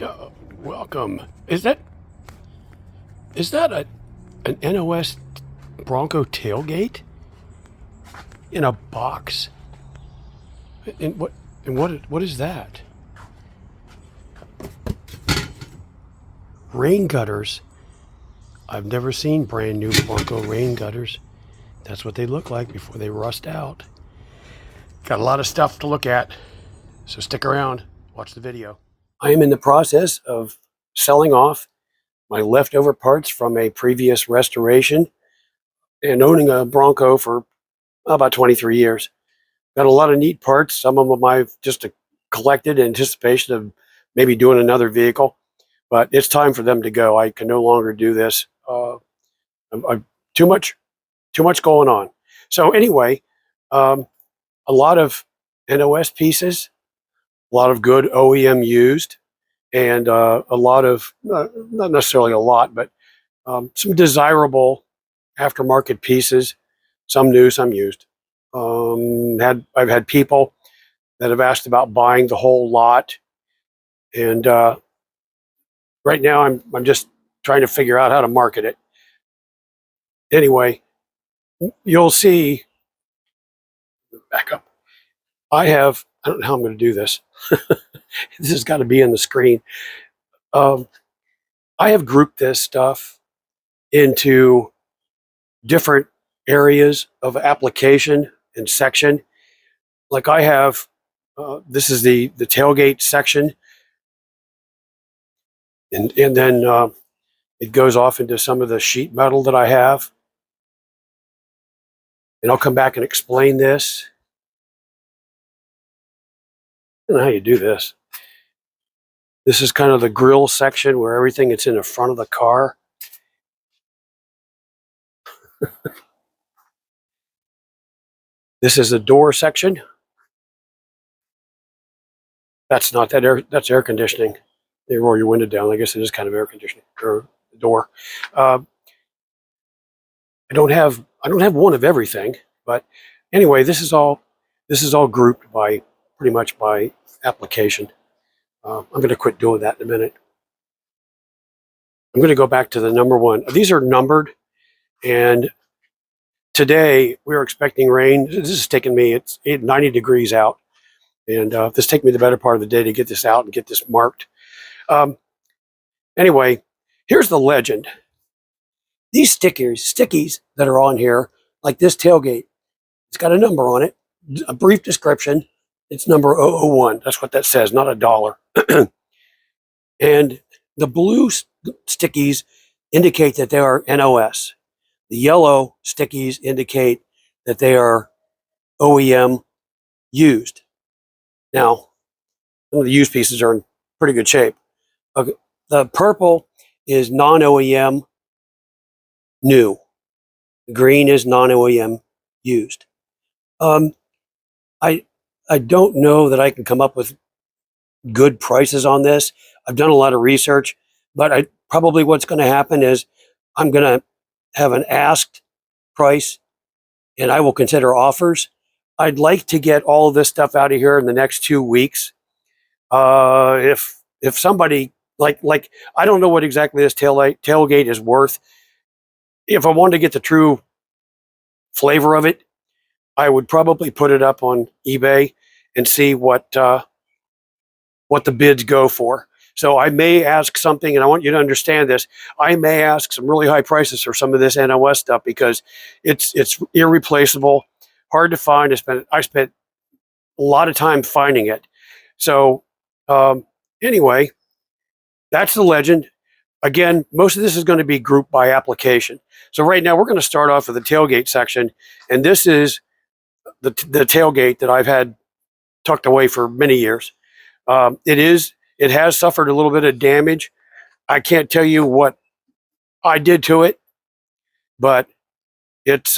Welcome. Is that an NOS Bronco tailgate in a box? And what is that? Rain gutters. I've never seen brand new Bronco rain gutters. That's what they look like before they rust out. Got a lot of stuff to look at, so stick around, watch the video. I am in the process of selling off my leftover parts from a previous restoration and owning a Bronco for about 23 years. Got a lot of neat parts. Some of them I've just collected in anticipation of maybe doing another vehicle, but it's time for them to go. I can no longer do this. I'm too much going on. So anyway, a lot of NOS pieces, a lot of good OEM used, and a lot of, not necessarily a lot, but some desirable aftermarket pieces, some new, some used. I've had people that have asked about buying the whole lot, and right now I'm just trying to figure out how to market it. Anyway, you'll see. Back up. I don't know how I'm going to do this. This has got to be in the screen. I have grouped this stuff into different areas of application and section. Like I have, this is the tailgate section, and then it goes off into some of the sheet metal that I have. And I'll come back and explain this. I don't know how you do this. This is kind of the grill section where everything that's in the front of the car. This is the door section. That's not that air. That's air conditioning. They roll your window down. I guess it is kind of air conditioning or door. I don't have one of everything, but anyway, this is all grouped by pretty much by application. I'm going to quit doing that in a minute. I'm going to go back to the number one. These are numbered, and today we are expecting rain. This is taking me, it's 90 degrees out, and this takes me the better part of the day to get this out and get this marked. Anyway, here's the legend. These stickies that are on here, like this tailgate, it's got a number on it, a brief description. It's number 001. That's what that says, not a dollar. And the blue stickies indicate that they are NOS. The yellow stickies indicate that they are OEM used. Now, some of the used pieces are in pretty good shape. Okay. The purple is non-OEM new. Green is non-OEM used. I don't know that I can come up with good prices on this. I've done a lot of research, but probably what's going to happen is I'm going to have an asked price, and I will consider offers. I'd like to get all of this stuff out of here in the next 2 weeks. If somebody like I don't know what exactly this tailgate is worth. If I wanted to get the true flavor of it, I would probably put it up on eBay and see what the bids go for. So I may ask something, and I want you to understand this. I may ask some really high prices for some of this NOS stuff because it's irreplaceable, hard to find. I spent a lot of time finding it. So anyway, that's the legend. Again, most of this is going to be grouped by application. So right now we're going to start off with the tailgate section, and this is the tailgate that I've had tucked away for many years. It has suffered a little bit of damage. I can't tell you what I did to it, but it's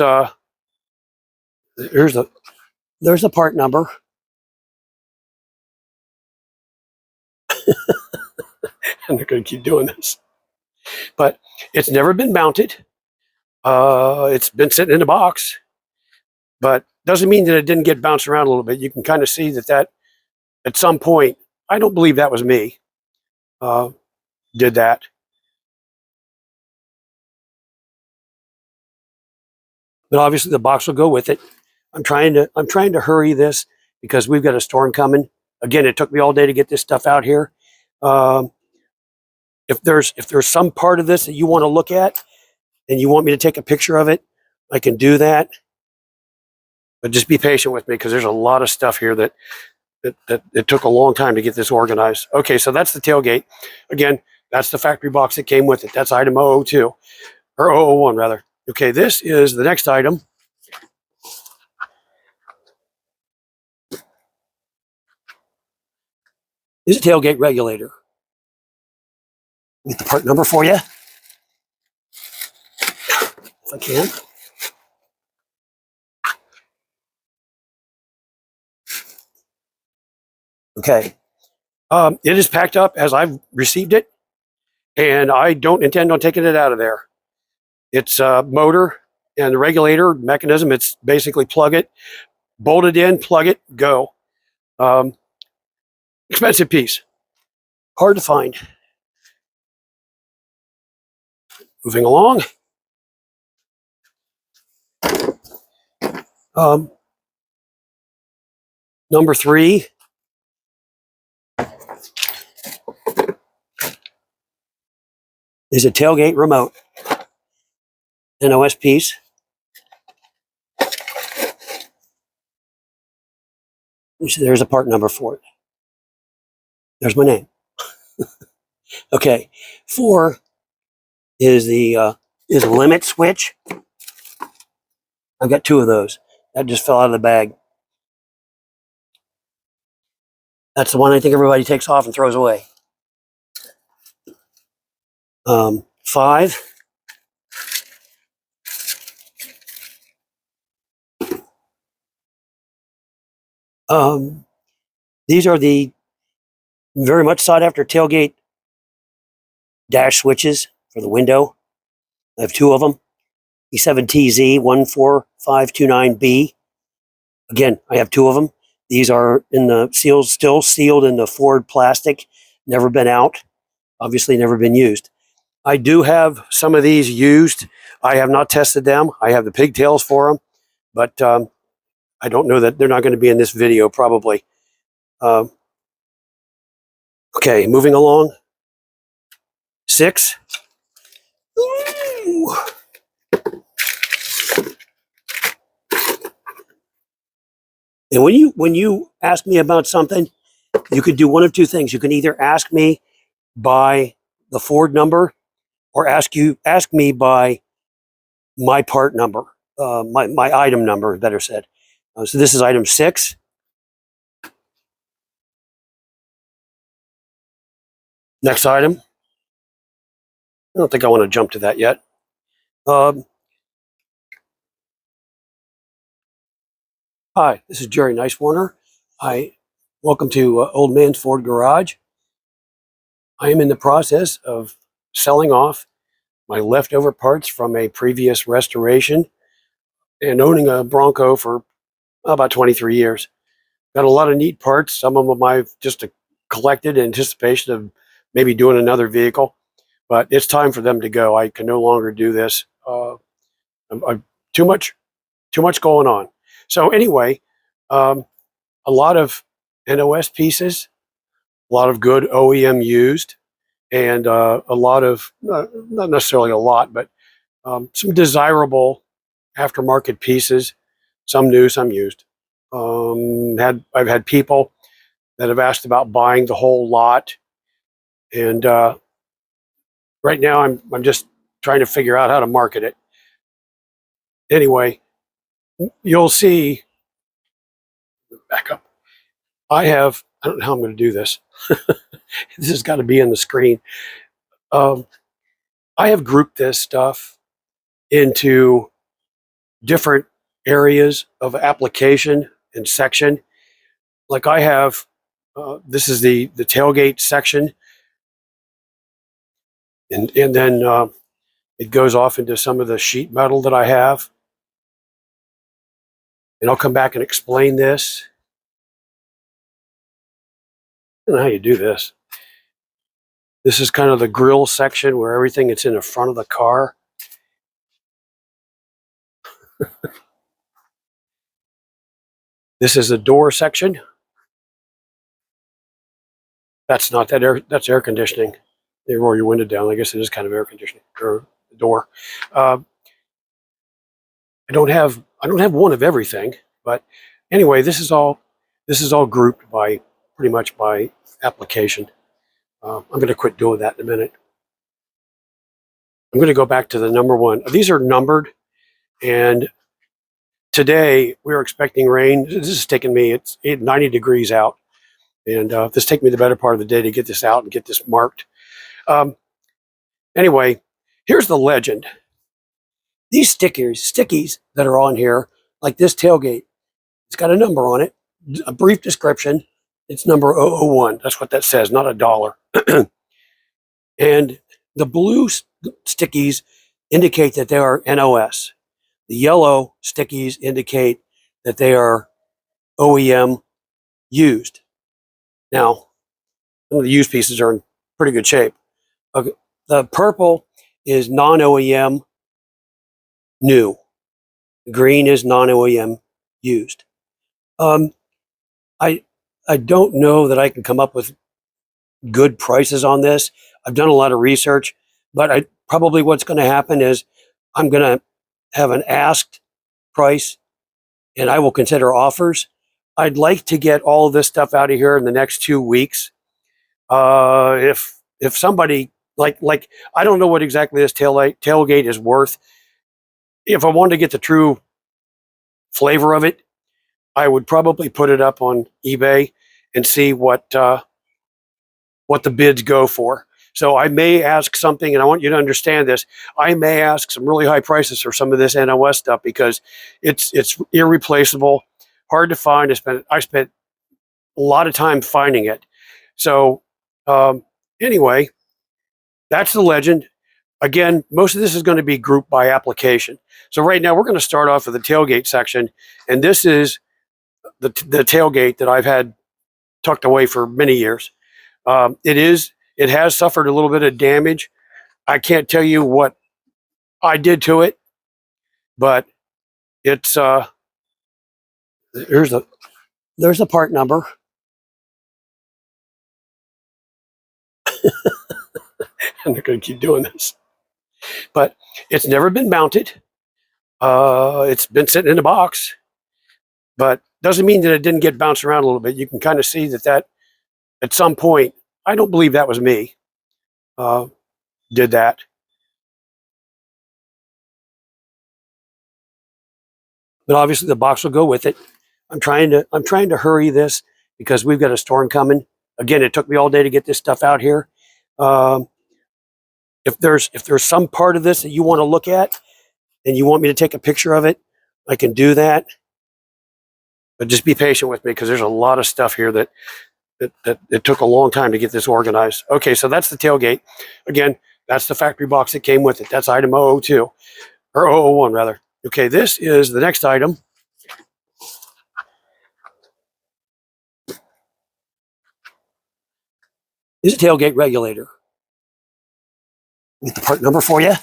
there's the part number. I'm not going to keep doing this, but it's never been mounted. It's been sitting in a box, but doesn't mean that it didn't get bounced around a little bit. You can kind of see that at some point, I don't believe that was me. did that. But obviously the box will go with it. I'm trying to hurry this because we've got a storm coming. Again, it took me all day to get this stuff out here. Um, if there's some part of this that you want to look at and you want me to take a picture of it, I can do that. But just be patient with me because there's a lot of stuff here that it took a long time to get this organized. Okay, so that's the tailgate. Again, that's the factory box that came with it. That's item 002, or 001 rather. Okay, this is the next item. This is a tailgate regulator. Get the part number for you, if I can. Okay. It is packed up as I've received it, and I don't intend on taking it out of there. It's a motor and the regulator mechanism. It's basically plug it, bolt it in, plug it, go. Expensive piece, hard to find. Moving along. Number 3 is a tailgate remote. NOS piece. There's a part number for it. There's my name. Okay. 4 is the limit switch. I've got 2 of those. That just fell out of the bag. That's the one I think everybody takes off and throws away. 5. These are the very much sought after tailgate dash switches for the window. I have 2 of them. E7TZ 14529B. Again, I have 2 of them. These are in the seals, still sealed in the Ford plastic, never been out, obviously never been used. I do have some of these used. I have not tested them. I have the pigtails for them, but I don't know that they're not going to be in this video probably. Okay, moving along. 6. Ooh. And when you ask me about something, you could do one of 2 things. You can either ask me by the Ford number, or ask me by my part number, my item number, better said. So this is item 6. Next item. I don't think I want to jump to that yet. Hi, this is Jerry Nicewarner. Welcome to Old Man's Ford Garage. I am in the process of selling off my leftover parts from a previous restoration and owning a Bronco for about 23 years. Got a lot of neat parts. Some of them I've just collected in anticipation of maybe doing another vehicle, but it's time for them to go. I can no longer do this. I'm too much going on. So anyway, a lot of NOS pieces, a lot of good OEM used, and a lot of, not necessarily a lot, but some desirable aftermarket pieces, some new, some used. I've had people that have asked about buying the whole lot, and right now I'm just trying to figure out how to market it. Anyway, you'll see. Back up. I don't know how I'm going to do this. This has got to be in the screen. I have grouped this stuff into different areas of application and section. Like I have, this is the tailgate section, and then it goes off into some of the sheet metal that I have, and I'll come back and explain this. I don't know how you do this. This is kind of the grill section where everything that's in the front of the car. This is the door section. That's not that air. That's air conditioning. They roll your window down. I guess it is kind of air conditioning or the door. I don't have one of everything, but anyway, this is all grouped by pretty much by application. I'm going to quit doing that in a minute. I'm going to go back to the number one. These are numbered, and today we're expecting rain. This is taking me, it's 90 degrees out, and this takes me the better part of the day to get this out and get this marked. Anyway, here's the legend. These stickies that are on here, like this tailgate, it's got a number on it, a brief description. It's number 001. That's what that says, not a dollar. And the blue stickies indicate that they are NOS. The yellow stickies indicate that they are OEM used. Now, some of the used pieces are in pretty good shape. The purple is non-OEM new. The green is non-OEM used. I don't know that I can come up with good prices on this. I've done a lot of research, but probably what's going to happen is I'm going to have an asked price, and I will consider offers. I'd like to get all of this stuff out of here in the next 2 weeks. If somebody like I don't know what exactly this tailgate is worth. If I wanted to get the true flavor of it, I would probably put it up on eBay and see what the bids go for. So I may ask something, and I want you to understand this. I may ask some really high prices for some of this NOS stuff because it's irreplaceable, hard to find. I spent a lot of time finding it. So anyway, that's the legend. Again, most of this is going to be grouped by application. So right now we're going to start off with the tailgate section, and this is the tailgate that I've had tucked away for many years. It has suffered a little bit of damage. I can't tell you what I did to it, but it's there's the part number. And they're going to keep doing this, but it's never been mounted. It's been sitting in a box, but doesn't mean that it didn't get bounced around a little bit. You can kind of see that at some point, I don't believe that was me, did that. But obviously the box will go with it. I'm trying to hurry this because we've got a storm coming. Again, it took me all day to get this stuff out here. If there's some part of this that you want to look at and you want me to take a picture of it, I can do that. But just be patient with me because there's a lot of stuff here that it took a long time to get this organized. Okay, so that's the tailgate. Again, that's the factory box that came with it. That's item 002, or 001 rather. Okay, this is the next item. This is a tailgate regulator. Get the part number for you, if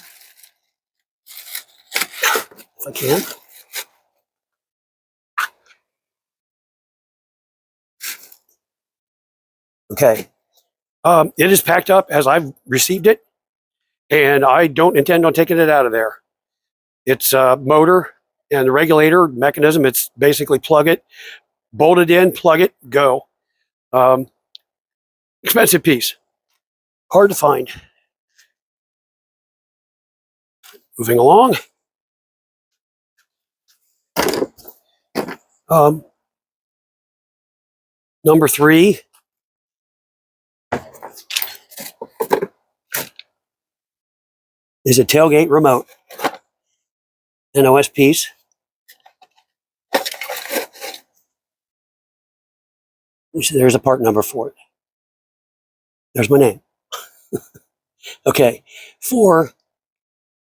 I can. Okay. It is packed up as I've received it, and I don't intend on taking it out of there. It's motor and the regulator mechanism. It's basically plug it, bolt it in, plug it, go. Expensive piece, hard to find. Moving along. Number 3 is a tailgate remote. NOS piece. There's a part number for it. There's my name. Okay, 4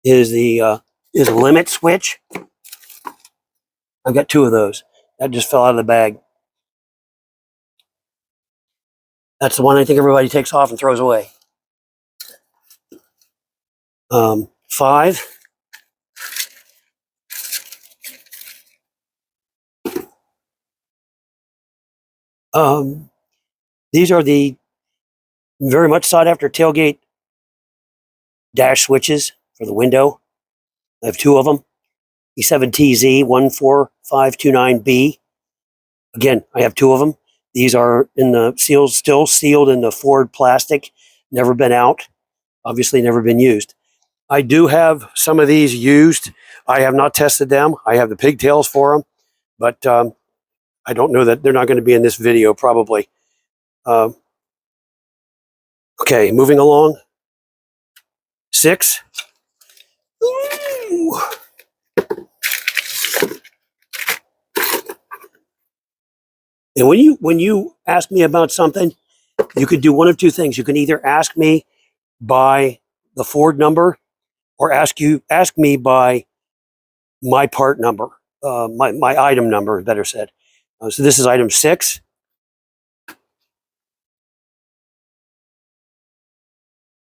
is the limit switch. I've got 2 of those. That just fell out of the bag. That's the one I think everybody takes off and throws away. 5. These are the very much sought after tailgate dash switches for the window. I have 2 of them. E7TZ 14529B. Again, I have 2 of them. These are in the seals, still sealed in the Ford plastic, never been out, obviously never been used. I do have some of these used. I have not tested them. I have the pigtails for them, but I don't know that they're not going to be in this video probably. Okay, moving along. 6. Ooh. And when you ask me about something, you could do one of 2 things. You can either ask me by the Ford number, or ask me by my part number, my item number, better said. So this is item 6.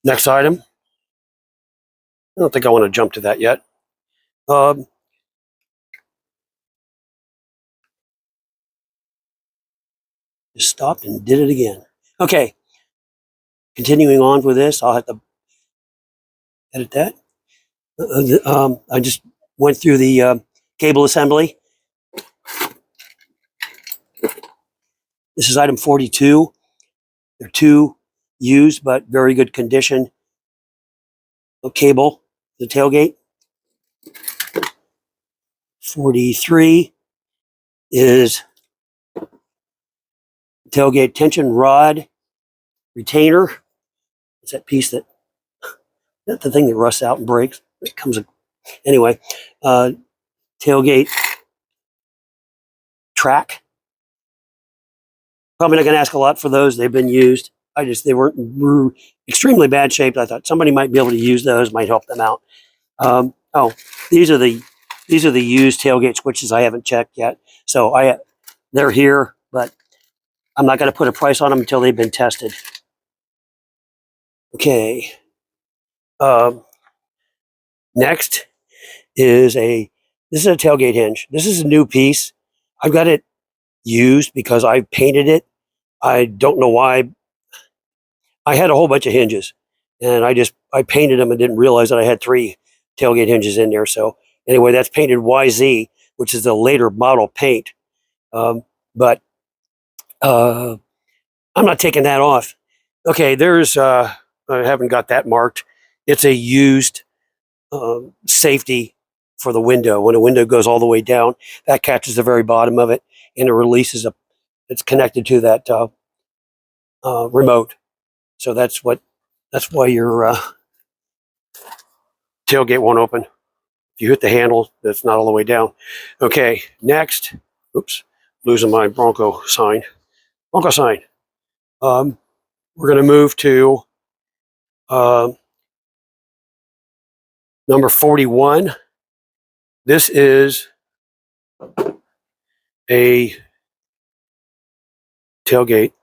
Next item. I don't think I want to jump to that yet. Just stopped and did it again. Okay. Continuing on with this, I'll have to edit that. I just went through the cable assembly. This is item 42. They're 2 used but very good condition of cable, the tailgate. 43 is tailgate tension rod retainer. It's that piece that's the thing that rusts out and breaks. It comes anyway. Tailgate track. Probably not going to ask a lot for those. They've been used. They were extremely bad shape. I thought somebody might be able to use those, might help them out. These are the used tailgate switches. I haven't checked yet, so they're here, but I'm not going to put a price on them until they've been tested. Okay. Next is this is a tailgate hinge. This is a new piece. I've got it used because I painted it. I don't know why. I had a whole bunch of hinges, and I painted them and didn't realize that I had 3 tailgate hinges in there. So anyway, that's painted YZ, which is the later model paint. But I'm not taking that off. Okay, I haven't got that marked. It's a used safety for the window. When a window goes all the way down, that catches the very bottom of it, and it releases it's connected to that remote. So that's why your tailgate won't open. If you hit the handle, that's not all the way down. Okay, next. Oops, losing my Bronco sign. Bronco sign. We're going to move to number 41. This is a tailgate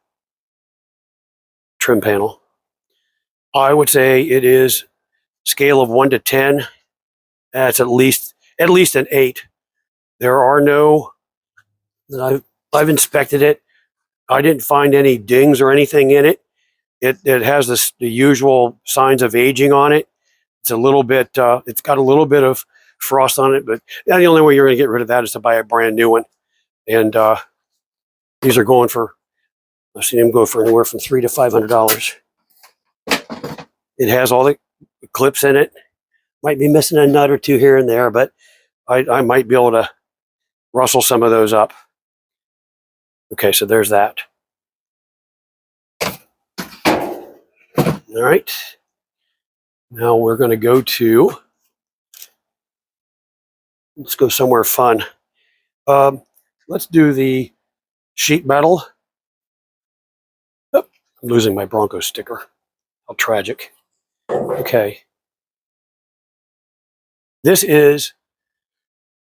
trim panel. I would say it is scale of 1 to 10. That's at least an 8. There are no. I've inspected it. I didn't find any dings or anything in it. It has the usual signs of aging on it. It's a little bit. It's got a little bit of frost on it, but the only way you're going to get rid of that is to buy a brand new one. And these are going for. I've seen them go for anywhere from $300 to $500. It has all the clips in it. Might be missing a nut or 2 here and there, but I might be able to rustle some of those up. Okay, so there's that. All right. Now we're going to go to. Let's go somewhere fun. Let's do the sheet metal. Oh, I'm losing my Bronco sticker. How tragic. Okay. This is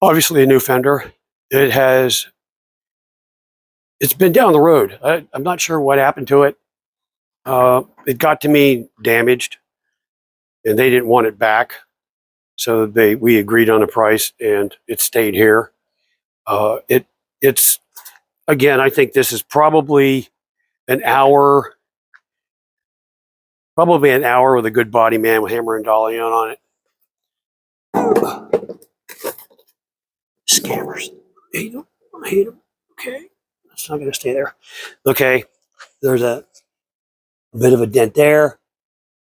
obviously a new fender. It's been down the road. I'm not sure what happened to it. It got to me damaged. and they didn't want it back. So we agreed on a price, and it stayed here. It's again, I think this is probably an hour with a good body man with hammer and dolly on it. Scammers. I hate them. Okay. It's not going to stay there. Okay. There's a bit of a dent there.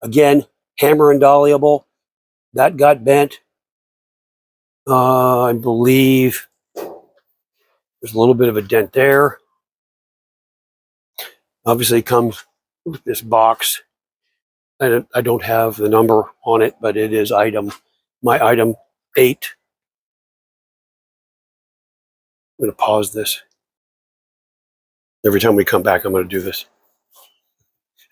Again, hammer and dollyable. That got bent. I believe there's a little bit of a dent there. Obviously comes with this box. I don't have the number on it, but it is my item 8. I'm going to pause this. Every time we come back, I'm going to do this.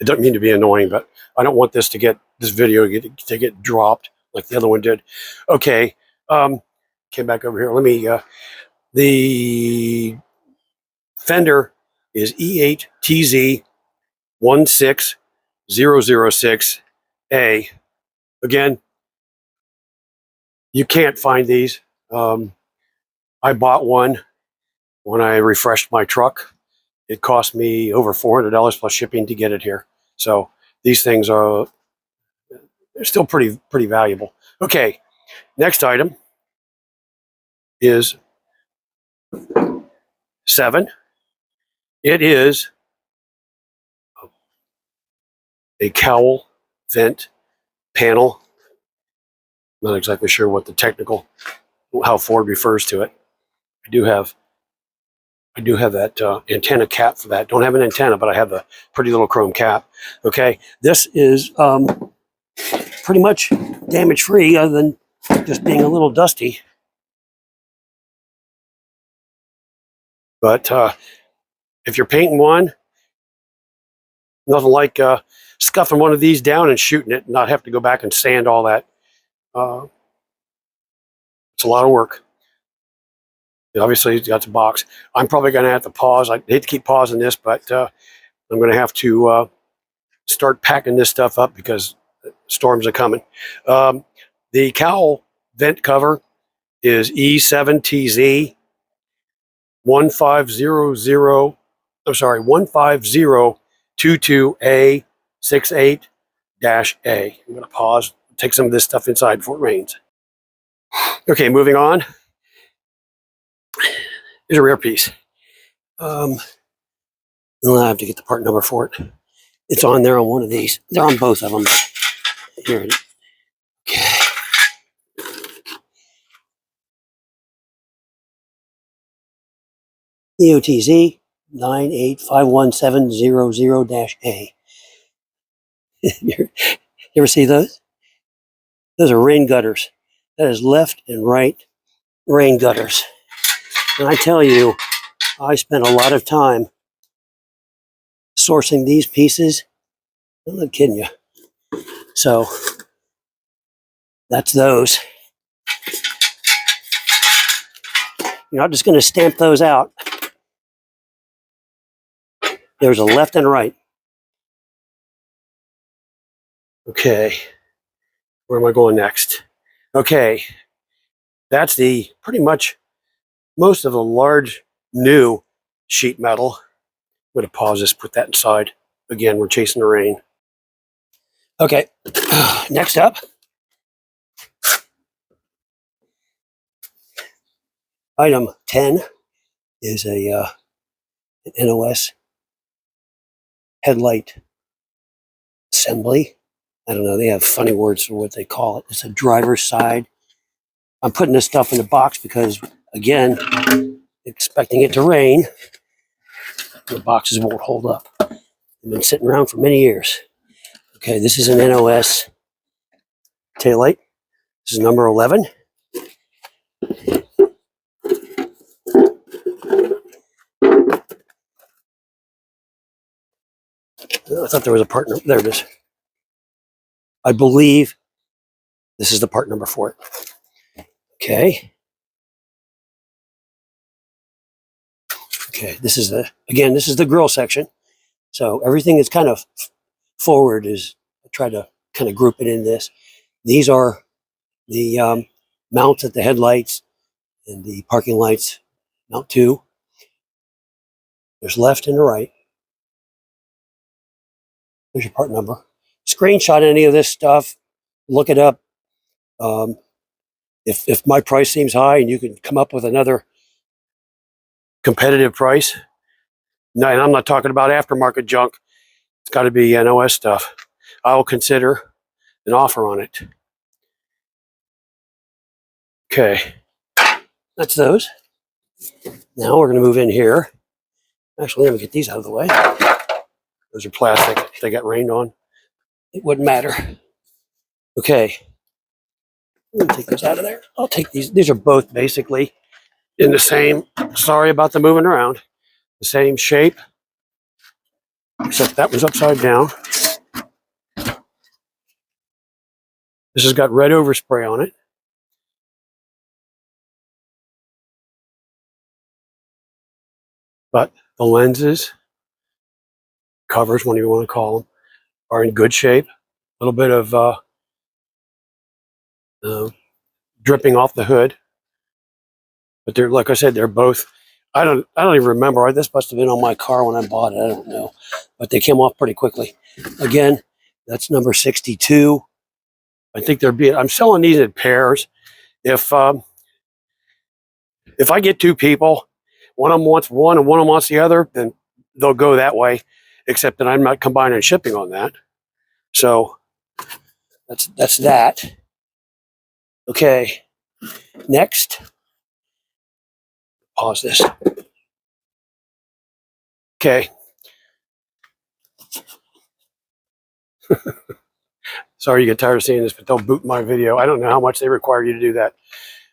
It doesn't mean to be annoying, but I don't want this video to get dropped like the other one did. Okay, came back over here. Let me. The fender is E8TZ 16006A. Again, you can't find these. I bought one when I refreshed my truck. It cost me over $400 plus shipping to get it here. So these things they're still pretty valuable. Okay, next item is 7. It is a cowl vent panel. Not exactly sure what how Ford refers to it. I do have that antenna cap for that. Don't have an antenna, but I have the pretty little chrome cap. Okay, this is pretty much damage-free, other than just being a little dusty. But if you're painting one, nothing like scuffing one of these down and shooting it, and not have to go back and sand all that. It's a lot of work. Obviously, it's got the box. I'm probably going to have to pause. I hate to keep pausing this, but I'm going to have to start packing this stuff up because storms are coming. The cowl vent cover is E7TZ 15022A68-A. I'm going to pause, take some of this stuff inside before it rains. Okay, moving on. Here's a rare piece. I'll have to get the part number for it. It's on there on one of these. They're on both of them. Here it is. Okay. EOTZ 9851700-A. You ever see those? Those are rain gutters. That is left and right rain gutters. And I tell you, I spent a lot of time sourcing these pieces. I'm not kidding you. So that's those. You're not just going to stamp those out. There's a left and right. Okay. Where am I going next? Okay. That's pretty much most of the large new sheet metal. I'm going to pause this, put that inside. Again, we're chasing the rain. Okay. Next up. Item 10 is an NOS headlight assembly. I don't know, they have funny words for what they call it. It's a driver's side. I'm putting this stuff in the box because, again, expecting it to rain, the boxes won't hold up. They've been sitting around for many years. Okay, this is an NOS taillight. This is number 11. I thought there was a part number. There it is. I believe this is the part number for it. Okay. Okay, this is the grill section. So everything is kind of forward I try to kind of group it in this. These are the mounts at the headlights and the parking lights. Mount 2. There's left and the right. There's your part number. Screenshot any of this stuff. Look it up. If my price seems high and you can come up with another competitive price, no, and I'm not talking about aftermarket junk. It's got to be NOS stuff. I will consider an offer on it. Okay, that's those. Now we're going to move in here. Actually, let me get these out of the way. Those are plastic. They got rained on. It wouldn't matter. Okay. Let me take those out of there. I'll take these. These are both basically in the same, sorry about the moving around, the same shape, except that one's upside down. This has got red overspray on it. But the lenses, covers, whatever you want to call them, are in good shape. A little bit of dripping off the hood. But they're, like I said, they're both, I don't even remember. This must have been on my car when I bought it. I don't know. But they came off pretty quickly. Again, that's number 62. I think I'm selling these in pairs. If I get two people, one of them wants one and one of them wants the other, then they'll go that way, except that I'm not combining shipping on that. So that's that. Okay, next, pause this. Okay. Sorry you get tired of seeing this, but they'll boot my video. I don't know how much they require you to do that.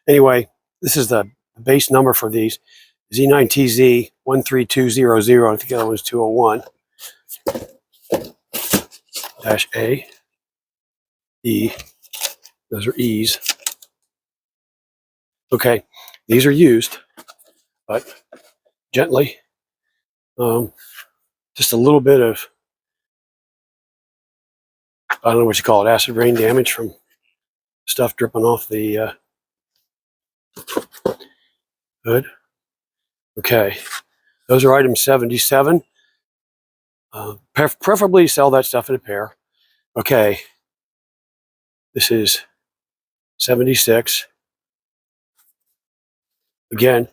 Anyway, this is the base number for these. Z9TZ 13200. I think the other one's 201. -A. E. Those are E's. Okay, these are used, but gently. Just a little bit of, I don't know what you call it, acid rain damage from stuff dripping off the hood. Okay, those are item 77. Preferably sell that stuff in a pair. Okay, this is 76. Again,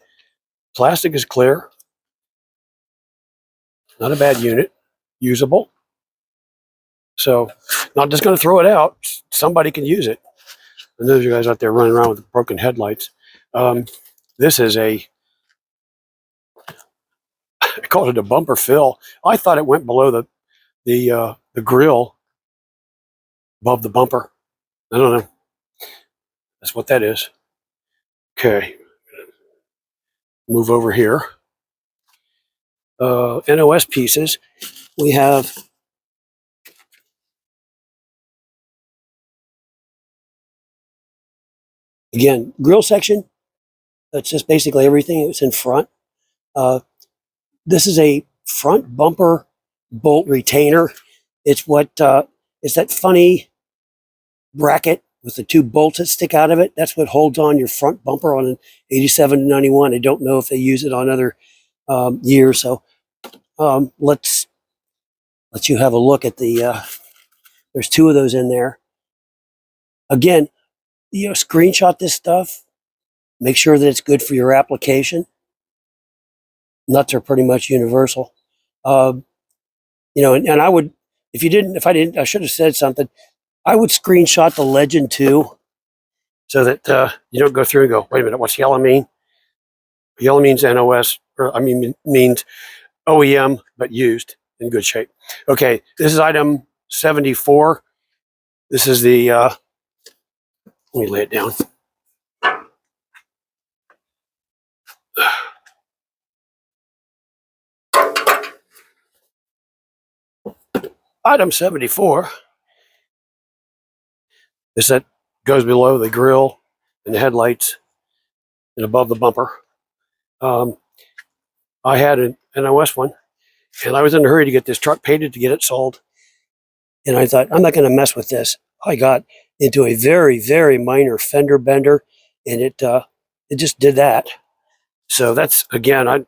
plastic is clear. Not a bad unit. Usable. So, not just going to throw it out. Somebody can use it. And those of you guys out there running around with broken headlights. This is I called it a bumper fill. I thought it went below the grill, above the bumper. I don't know. That's what that is. Okay. Move over here. NOS pieces. We have again, grill section. That's just basically everything that's in front. This is a front bumper bolt retainer. It's it's that funny bracket with the two bolts that stick out of it. That's what holds on your front bumper on an 87 to 91. I don't know if they use it on other years. So let's let you have a look at the, there's two of those in there. Again, screenshot this stuff. Make sure that it's good for your application. Nuts are pretty much universal. And I would, if I didn't, I should have said something. I would screenshot the legend too, so that you don't go through and go, wait a minute, what's yellow mean? Yellow means NOS, means OEM, but used in good shape. Okay, this is item 74. This is the, let me lay it down. Item 74 is that goes below the grill and the headlights and above the bumper. I had an NOS one, and I was in a hurry to get this truck painted to get it sold. And I thought, I'm not going to mess with this. I got into a very, very minor fender bender, and it just did that. So that's, again,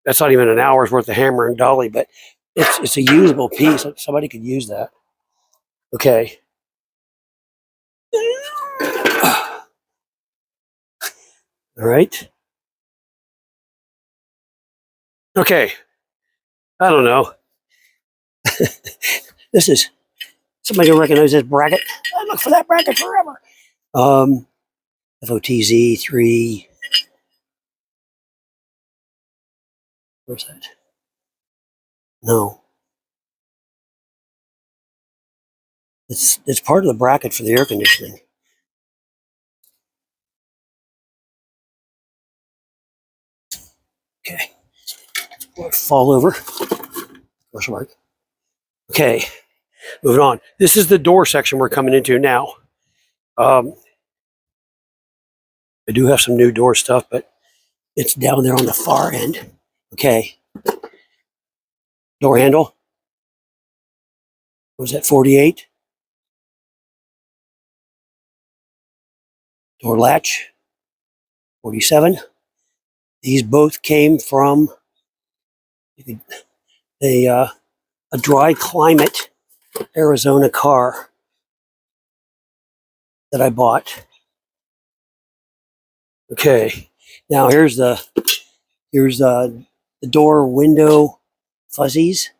that's not even an hour's worth of hammer and dolly, but it's a usable piece. Somebody could use that. Okay. All right. Okay. I don't know. This is, somebody will recognize this bracket. I look for that bracket forever. FOTZ 3. Where's that? No. It's part of the bracket for the air conditioning. Okay. Fall over. Question mark. Okay. Moving on. This is the door section we're coming into now. I do have some new door stuff, but it's down there on the far end. Okay. Door handle. Was that 48? Door latch. 47. These both came from a dry climate Arizona car that I bought. Okay. Now here's the door window fuzzies.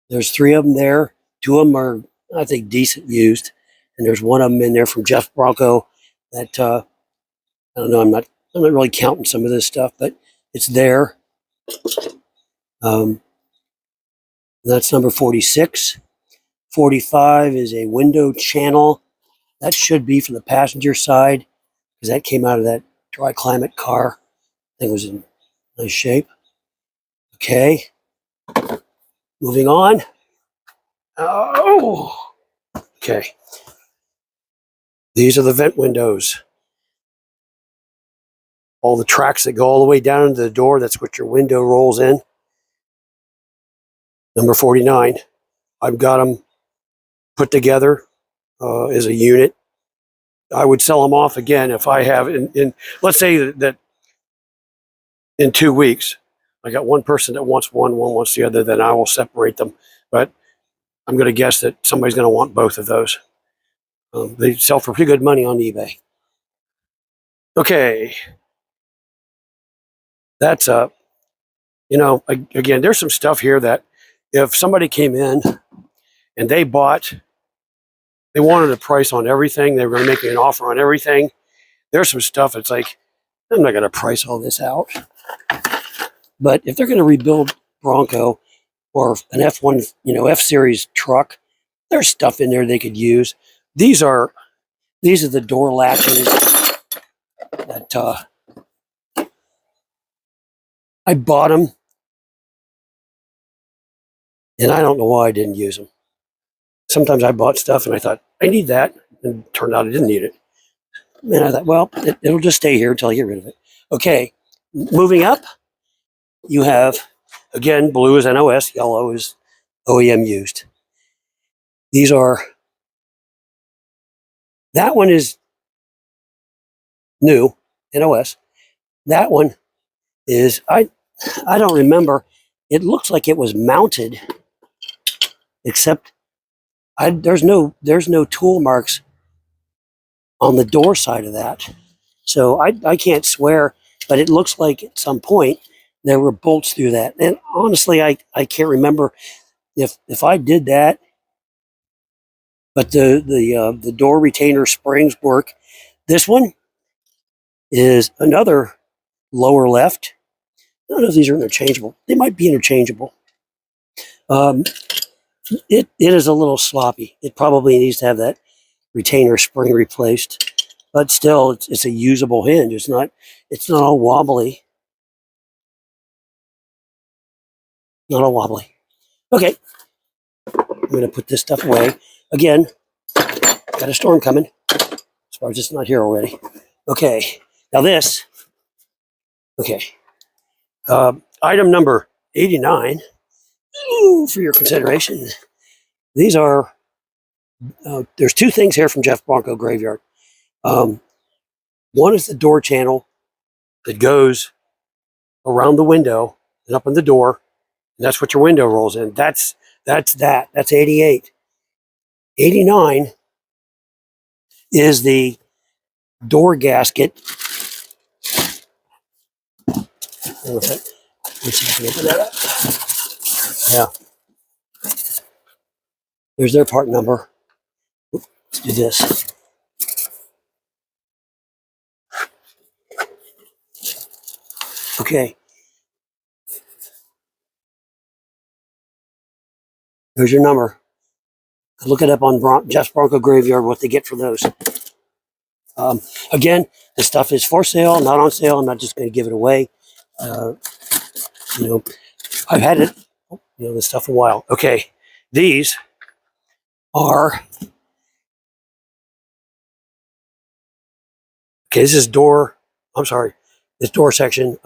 There's 3 of them there. 2 of them are, I think, decent used, and there's 1 of them in there from Jeff Bronco that I don't know. I'm not really counting some of this stuff, but it's there. That's number 46. 45 is a window channel. That should be for the passenger side because that came out of that dry climate car. I think it was in nice shape. Okay. Moving on. Oh. Okay. These are the vent windows. All the tracks that go all the way down into the door, that's what your window rolls in. Number 49. I've got them put together as a unit. I would sell them off again if I have, let's say that in 2 weeks, I got one person that wants one wants the other, then I will separate them. But I'm going to guess that somebody's going to want both of those. They sell for pretty good money on eBay. Okay. That's, again, there's some stuff here that if somebody came in and they wanted a price on everything, they were going to make me an offer on everything. There's some stuff that's like, I'm not going to price all this out. But if they're going to rebuild Bronco or an F1, F-Series truck, there's stuff in there they could use. These are the door latches that I bought them, and I don't know why I didn't use them. Sometimes I bought stuff and I thought, I need that, and it turned out I didn't need it. And I thought, well, it'll just stay here until I get rid of it. Okay, moving up, you have, again, blue is NOS, yellow is OEM used. These are, that one is new, NOS. That one is, I don't remember. It looks like it was mounted, except there's no tool marks on the door side of that. So I can't swear, but it looks like at some point there were bolts through that. And honestly, I can't remember if I did that, but the door retainer springs work. This one is another lower left. I don't know if these are interchangeable. They might be interchangeable. It is a little sloppy. It probably needs to have that retainer spring replaced, but still, it's a usable hinge. It's not all wobbly. Not all wobbly. Okay, I'm going to put this stuff away. Again, got a storm coming, as far as it's not here already. Okay, now this. Okay, item number 89 for your consideration. These are There's two things here from Jeff Bronco Graveyard. One is the door channel that goes around the window and up in the door, and that's what your window rolls in. That's 88. 89 is the door gasket. Let's see if I can open that up. Yeah. There's their part number. Let's do this. Okay. There's your number. Look it up on Jeff Bronco Graveyard, what they get for those. Again, the stuff is for sale, not on sale. I'm not just going to give it away. You know, I've had it, this stuff a while. Okay, these are, this is door, this door section,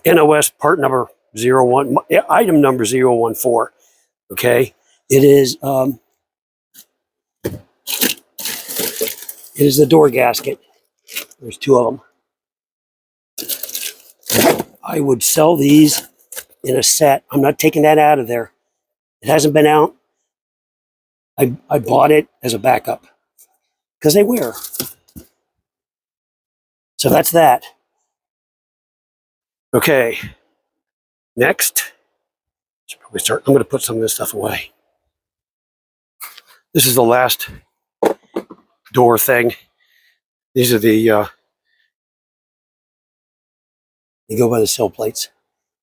NOS part number 01, item number 014. Okay, it is the door gasket. There's two of them. I would sell these in a set. I'm not taking that out of there. It hasn't been out. I bought it as a backup because they wear. So that's that. Okay. Next, should probably start. I'm going to put some of this stuff away. This is the last door thing. These are the they go by the sill plates.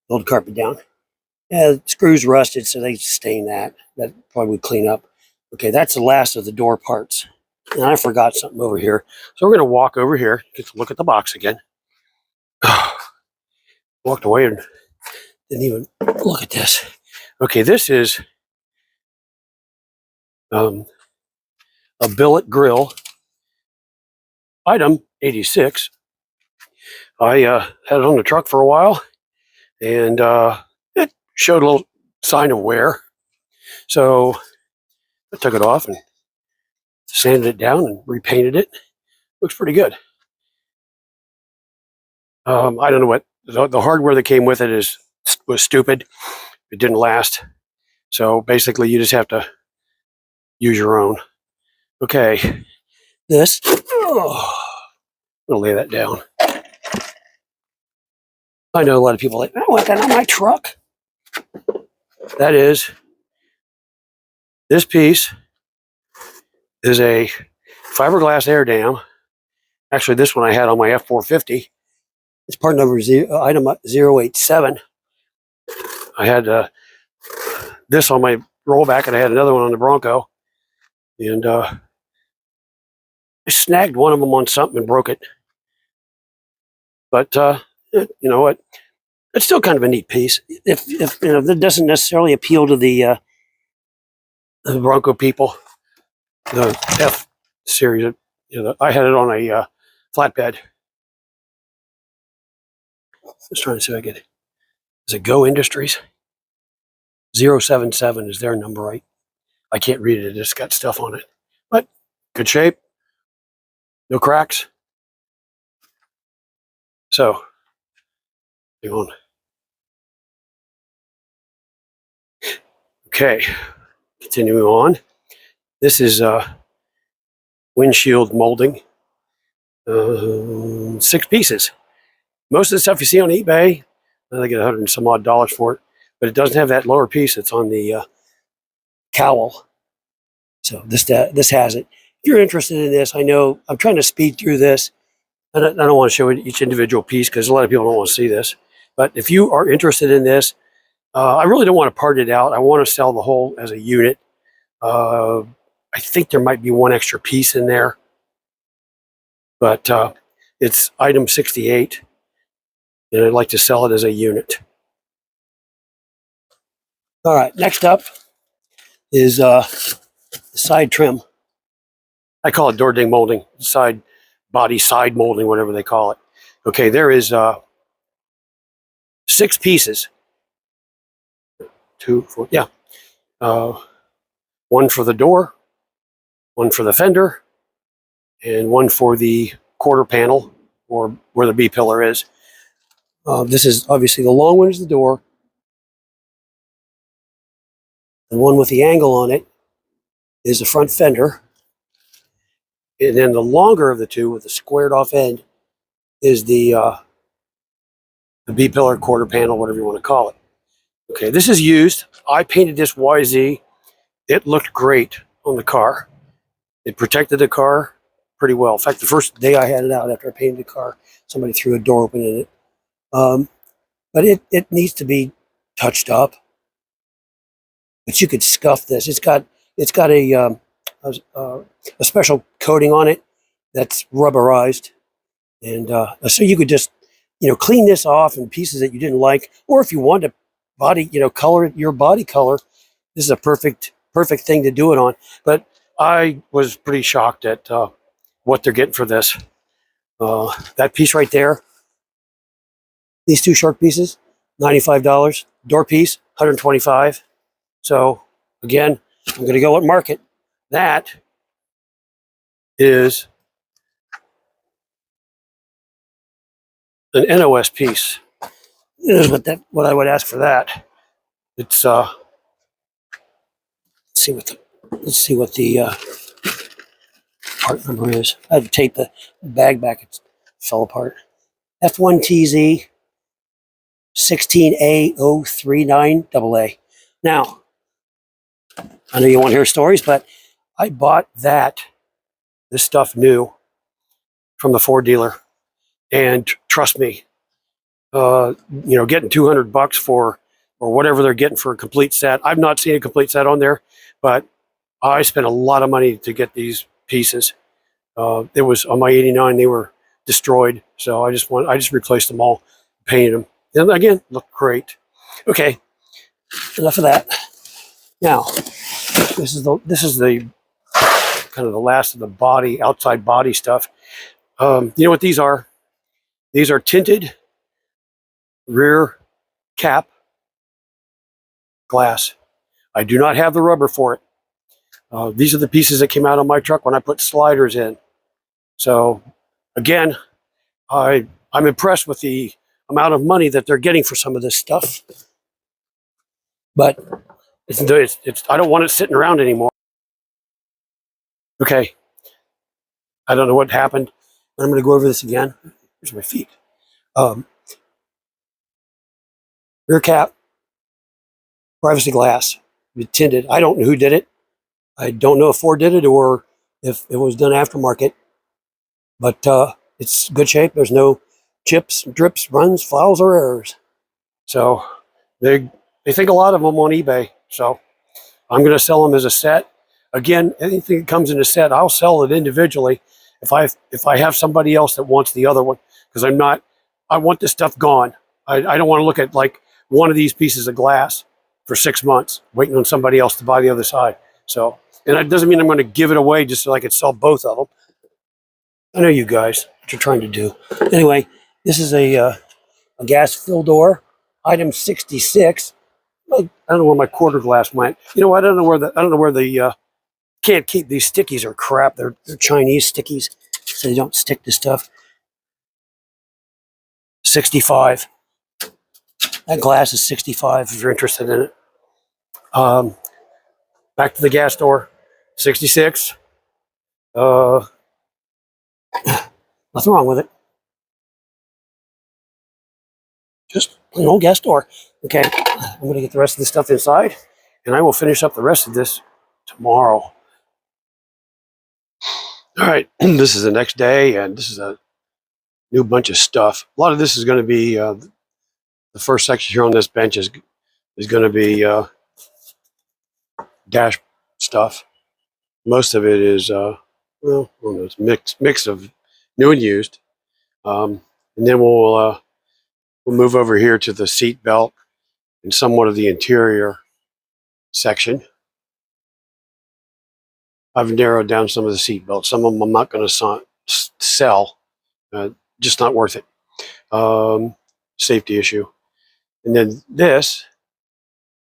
Old carpet down. Yeah, the screws rusted, so they stain that. That probably would clean up. Okay, that's the last of the door parts. And I forgot something over here. So we're going to walk over here, get to look at the box again. Walked away and didn't even look at this. Okay, this is a billet grill. Item 86. I had it on the truck for a while, and it showed a little sign of wear. So I took it off and sanded it down and repainted it. Looks pretty good. I don't know what the hardware that came with it was stupid. It didn't last. So basically, you just have to use your own. Okay, this. Oh, I'm gonna lay that down. I know a lot of people are like, I want that on my truck. That is, this piece is a fiberglass air dam. Actually, this one I had on my F450. It's part number item 087. I had this on my rollback, and I had another one on the Bronco. And I snagged one of them on something and broke it. But you know what? It's still kind of a neat piece. If that doesn't necessarily appeal to the Bronco people, the F series. I had it on a flatbed. Just trying to see if I could. Is it Go Industries? 077 is their number, right? I can't read it. It's got stuff on it, but good shape. No cracks. So, hang on. Okay, continuing on. This is windshield molding. 6 pieces. Most of the stuff you see on eBay, they get $100 and some odd for it, but it doesn't have that lower piece that's on the cowl. So this has it. If you're interested in this, I know I'm trying to speed through this. I don't want to show each individual piece because a lot of people don't want to see this. But if you are interested in this, I really don't want to part it out. I want to sell the whole as a unit. I think there might be one extra piece in there, but it's item 68, and I'd like to sell it as a unit. All right, next up is the side trim. I call it door ding molding, side body side molding, whatever they call it. Okay, there is 6 pieces. 2, 4, yeah. One for the door, one for the fender, and one for the quarter panel, or where the B-pillar is. This is obviously the long one is the door. The one with the angle on it is the front fender. And then the longer of the two with the squared off end is the B-pillar quarter panel, whatever you want to call it. Okay, this is used. I painted this YZ. It looked great on the car. It protected the car pretty well. In fact, the first day I had it out after I painted the car, somebody threw a door open in it. But it needs to be touched up. But you could scuff this. It's got a special coating on it that's rubberized, and so you could just clean this off in pieces that you didn't like, or if you want to color it your body color, this is a perfect thing to do it on. But I was pretty shocked at what they're getting for this. That piece right there, these two short pieces, $95. Door piece, $125. So again, I'm going to go at market. That is an NOS piece. This is what I would ask for that. It's let's see what the part number is. I had to tape the bag back. It fell apart. F1TZ 16A039AA. Now, I know you want to hear stories, but I bought this stuff new from the Ford dealer, and trust me, getting $200 for or whatever they're getting for a complete set. I've not seen a complete set on there, but I spent a lot of money to get these pieces. It was on my '89; they were destroyed, so I just replaced them all, painted them, and again, look great. Okay, enough of that. Now, this is the kind of the last of the outside body stuff. You know what these are? These are tinted rear cap glass. I do not have the rubber for it. These are the pieces that came out on my truck when I put sliders in. So again, I'm impressed with the amount of money that they're getting for some of this stuff. But I don't want it sitting around anymore. Okay, I don't know what happened. I'm going to go over this again. Here's my feet. Rear cap, privacy glass, tinted. I don't know who did it. I don't know if Ford did it or if it was done aftermarket. But it's good shape. There's no chips, drips, runs, fouls, or errors. So they think a lot of them on eBay. So I'm going to sell them as a set. Again, anything that comes in a set, I'll sell it individually if I have somebody else that wants the other one, because I want this stuff gone. I don't want to look at like one of these pieces of glass for 6 months waiting on somebody else to buy the other side. So, and that doesn't mean I'm going to give it away just so I could sell both of them. I know you guys, what you're trying to do. Anyway, this is a gas fill door, item 66. I don't know where my quarter glass went. You know what? I don't know where the can't keep these stickies are crap. They're Chinese stickies, so they don't stick to stuff. 65. That glass is 65 if you're interested in it. Back to the gas door, 66. Nothing wrong with it. Just an old gas door. Okay, I'm going to get the rest of this stuff inside, and I will finish up the rest of this tomorrow. All right, this is the next day, and this is a new bunch of stuff. A lot of this is going to be the first section here on this bench is going to be dash stuff. Most of it is it's mix of new and used, and then we'll move over here to the seat belt and somewhat of the interior section. I've narrowed down some of the seat belts. Some of them I'm not going to sell. Just not worth it. Safety issue. And then this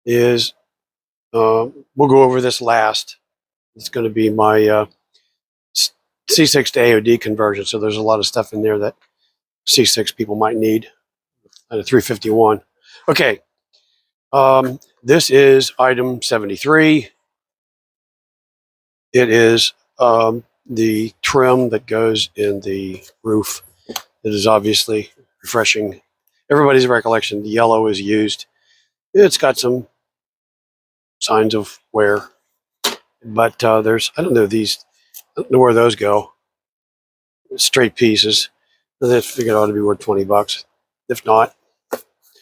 is We'll go over this last. It's going to be my C6 to AOD conversion. So there's a lot of stuff in there that C6 people might need at a 351. Okay. This is item 73. It is the trim that goes in the roof. It is obviously refreshing. Everybody's recollection, the yellow is used. It's got some signs of wear, but there's, I don't know where those go. Straight pieces. I figured it ought to be worth $20. If not,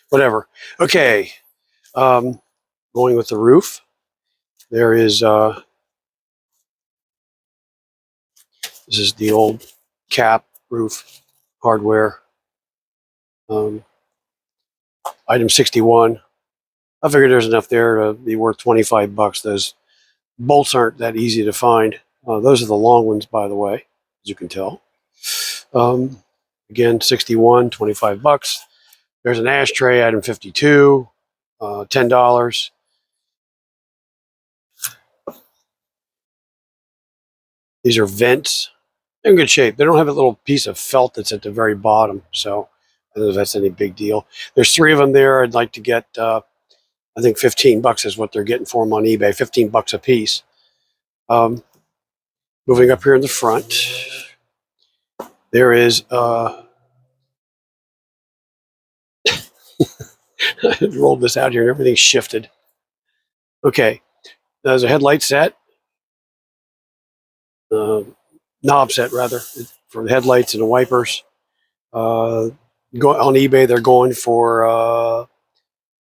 whatever. Okay. Going with the roof, there is, this is the old cap roof hardware. Item 61. I figured there's enough there to be worth $25. Those bolts aren't that easy to find. Those are the long ones, by the way, as you can tell. Again, 61, $25. There's an ashtray, item 52, $10. These are vents. They're in good shape. They don't have a little piece of felt that's at the very bottom, so I don't know if that's any big deal. There's 3 of them there. I'd like to get, I think $15 is what they're getting for them on eBay, $15 a piece. Moving up here in the front, there is, I rolled this out here and everything's shifted. Okay, there's a headlight set, knob set rather, for the headlights and the wipers. On eBay, they're going for, I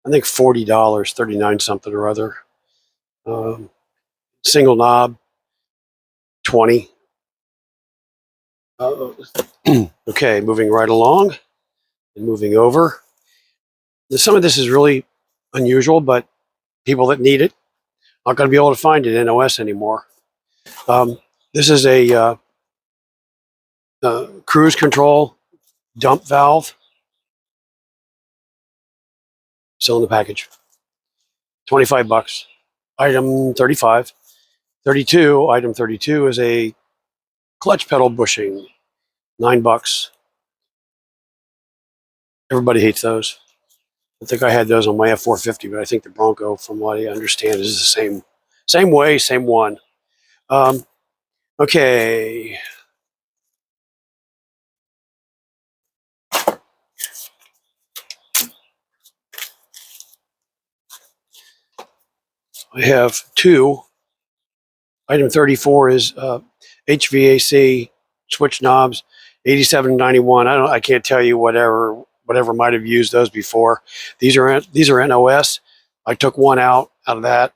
think $40, 39 something or other. Single knob, 20. Okay, moving right along and moving over. Some of this is really unusual, but people that need it aren't going to be able to find it in OS anymore. This is a cruise control dump valve. Still in the package. $25. Item 35. 32. Item 32 is a clutch pedal bushing. $9. Everybody hates those. I think I had those on my F450, but I think the Bronco, from what I understand, is the same way, same one. Okay. I have 2. Item 34 is HVAC switch knobs, $87.91. I can't tell you whatever might have used those before. These are NOS. I took one out of that.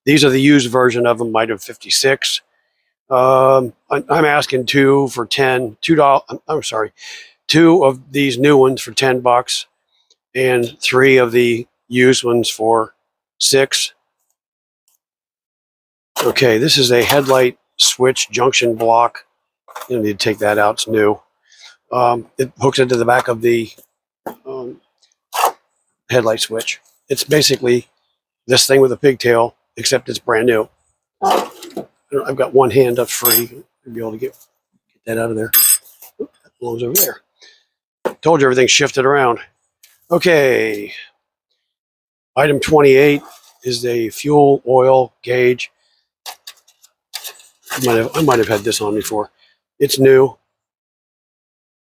These are the used version of them, item 56. I'm asking 2 for $2. I'm sorry, 2 of these new ones for $10, and 3 of the used ones for $6. Okay, this is a headlight switch junction block. You don't need to take that out, it's new. It hooks into the back of the headlight switch. It's basically this thing with a pigtail, except it's brand new. I've got one hand up free to be able to get that out of there. That belongs over there. Told you everything's shifted around. Okay. Item 28 is the fuel oil gauge. I might have had this on before. It's new.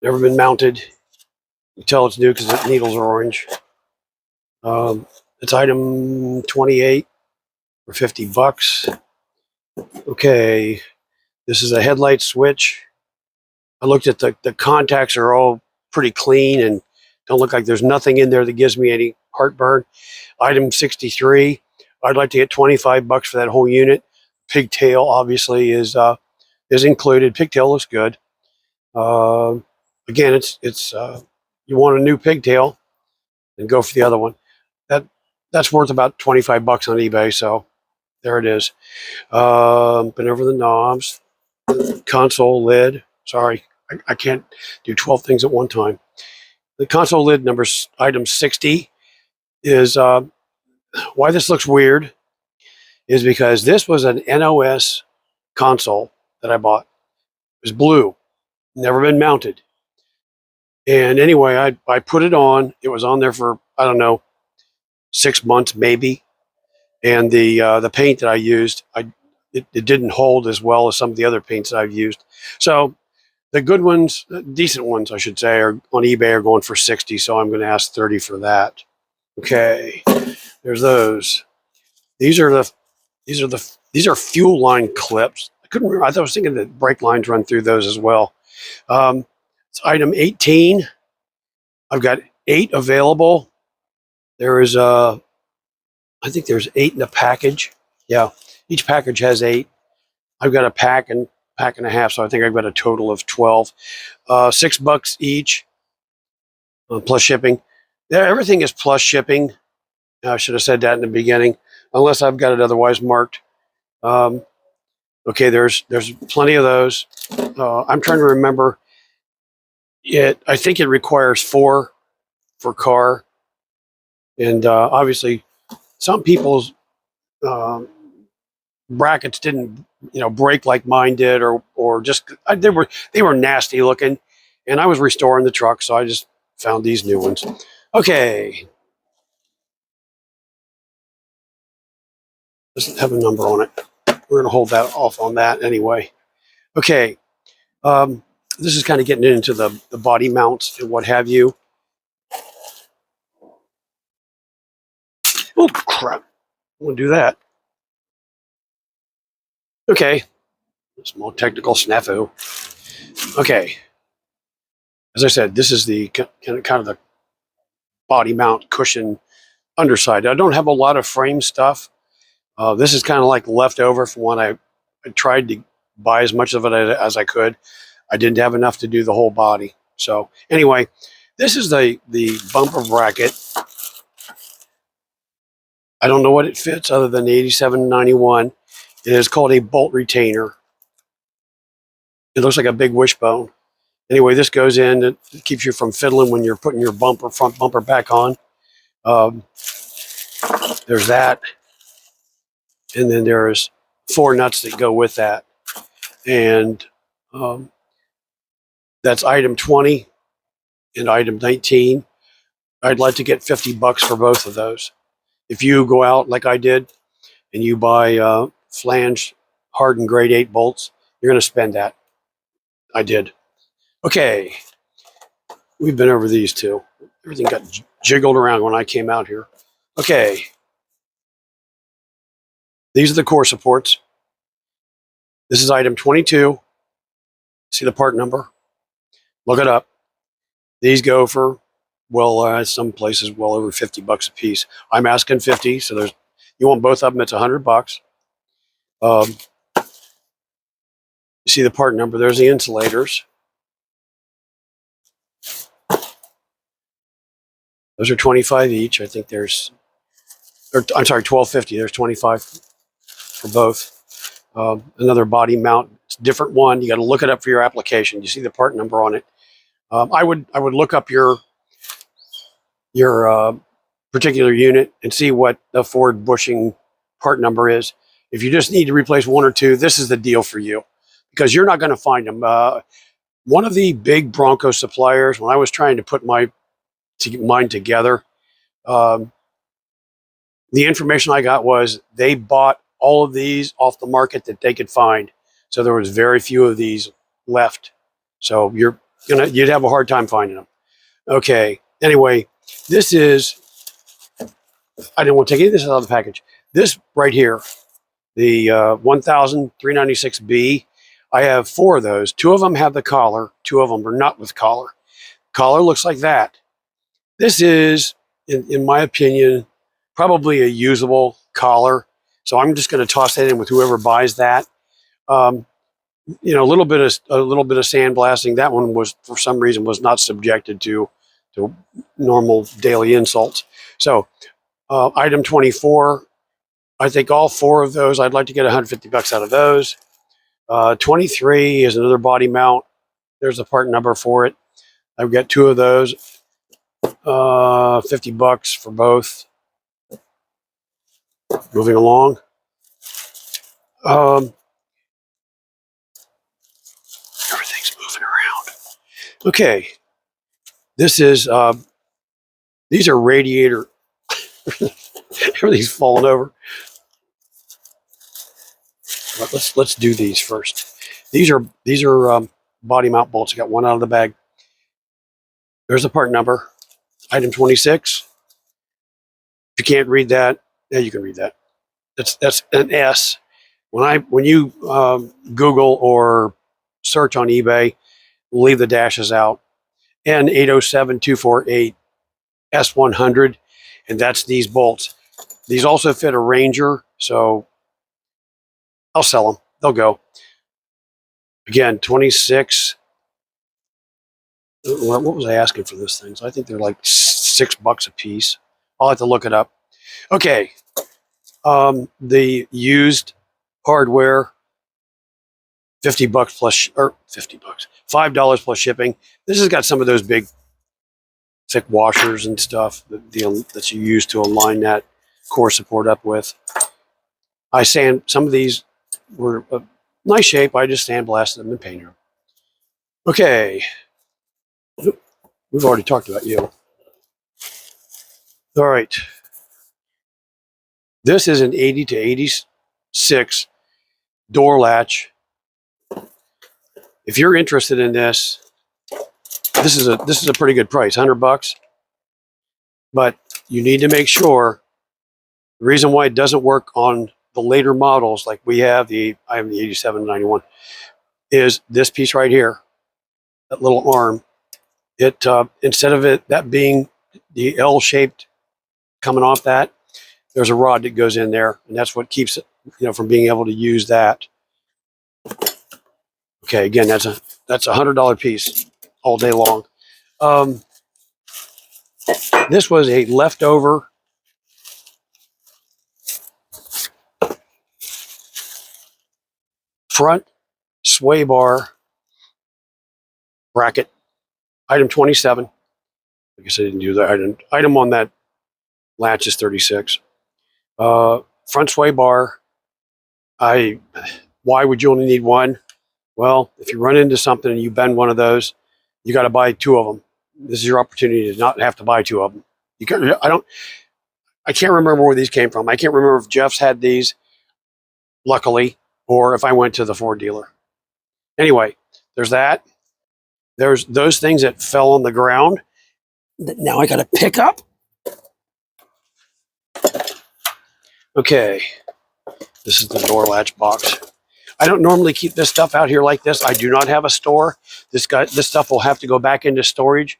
Never been mounted. You can tell it's new because the needles are orange. It's item 28 for $50. Okay, this is a headlight switch. I looked at the contacts are all pretty clean and don't look like there's nothing in there that gives me any heartburn. Item 63. I'd like to get $25 for that whole unit. Pigtail obviously is included. Pigtail looks good. Again, it's you want a new pigtail, and go for the other one. That's worth about $25 on eBay. So there it is. Been over the knobs, console lid. Sorry, I can't do 12 things at one time. The console lid item 60 is Why this looks weird is because this was an NOS console that I bought. It was blue, never been mounted. And anyway, I put it on. It was on there for, I don't know, 6 months maybe. And the paint that I used, it didn't hold as well as some of the other paints that I've used. So the good ones, decent ones, I should say, are on eBay are going for 60. So I'm going to ask 30 for that. Okay, there's those. These are the these are fuel line clips. I couldn't remember. I was thinking that brake lines run through those as well. It's item 18. I've got 8 available. There is I think there's 8 in a package. Yeah, each package has 8. I've got a pack and a half, so I think I've got a total of 12. $6 each, plus shipping. Yeah, everything is plus shipping. I should have said that in the beginning, unless I've got it otherwise marked. Um, okay, there's plenty of those. I'm trying to remember. I think it requires 4 for car, and obviously some people's brackets didn't break like mine did, or just they were nasty looking, and I was restoring the truck, so I just found these new ones. Okay, doesn't have a number on it. We're gonna hold that off on that anyway. Okay, this is kind of getting into the body mounts and what have you. Oh crap! I want to do that. Okay, small technical snafu. Okay, as I said, this is the kind of the body mount cushion underside. I don't have a lot of frame stuff. This is kind of like leftover from when I tried to buy as much of it as I could. I didn't have enough to do the whole body. So anyway, this is the bumper bracket. I don't know what it fits other than the 8791. It is called a bolt retainer. It looks like a big wishbone. Anyway, this goes in. It keeps you from fiddling when you're putting your front bumper back on. There's that. And then there's 4 nuts that go with that. And that's item 20 and item 19. I'd like to get $50 for both of those. If you go out like I did and you buy flange hardened grade 8 bolts, you're going to spend that. I did. Okay, we've been over these two. Everything got jiggled around when I came out here. Okay, these are the core supports. This is item 22. See the part number? Look it up. These go for, well, some places well over $50 a piece. I'm asking 50, so you want both of them, it's $100. You see the part number, there's the insulators. Those are 25 each. I think I'm sorry, $12.50. There's 25 for both. Another body mount, it's a different one. You got to look it up for your application. You see the part number on it. I would look up your particular unit and see what the Ford bushing part number is. If you just need to replace 1 or 2, this is the deal for you, because you're not going to find them. One of the big Bronco suppliers, when I was trying to put mine together, the information I got was they bought all of these off the market that they could find. So there was very few of these left. So you'd have a hard time finding them. Okay. Anyway, this is, I didn't want to take any of this out of the package. This right here, the 1396B, I have 4 of those. 2 of them have the collar. 2 of them are not with collar. Collar looks like that. This is, in my opinion, probably a usable collar. So I'm just going to toss that in with whoever buys that. A little bit of sandblasting. That one was, for some reason, was not subjected to normal daily insults. So item 24, I think all 4 of those, I'd like to get $150 out of those. 23 is another body mount. There's the part number for it. I've got 2 of those. $50 for both. Moving along. Everything's moving around. Okay. This is, these are radiator. Everything's falling over. But let's do these first. These are body mount bolts. I got one out of the bag. There's the part number, item 26. If you can't read that, yeah, you can read that. That's an S. When you Google or search on eBay, leave the dashes out. N807248 S100, and that's these bolts. These also fit a Ranger, so I'll sell them. They'll go. Again, 26. What was I asking for this thing? So I think they're like $6 a piece. I'll have to look it up. Okay. The used hardware, $50 plus, or $50, $5 plus shipping. This has got some of those big, thick washers and stuff that you use to align that core support up with. Some of these were a nice shape. I just sandblasted them and painted them. Okay. We've already talked about you. All right. This is an 80 to 86 door latch. If you're interested in this, this is a pretty good price, $100. But you need to make sure. The reason why it doesn't work on the later models, like I have the 8791, is this piece right here, that little arm. It instead of that being the L-shaped coming off that, there's a rod that goes in there, and that's what keeps it, from being able to use that. Okay, again, that's a $100 piece all day long. This was a leftover front sway bar bracket, item 27. I guess I didn't do that. Item on that latch is 36. Front sway bar. Why would you only need one? Well, if you run into something and you bend one of those, you got to buy two of them. This is your opportunity to not have to buy two of them. I can't remember where these came from. I can't remember if Jeff's had these, luckily, or if I went to the Ford dealer. Anyway, there's that. There's those things that fell on the ground that now I got to pick up. Okay, this is the door latch box. I don't normally keep this stuff out here like this. I do not have a store. This stuff will have to go back into storage.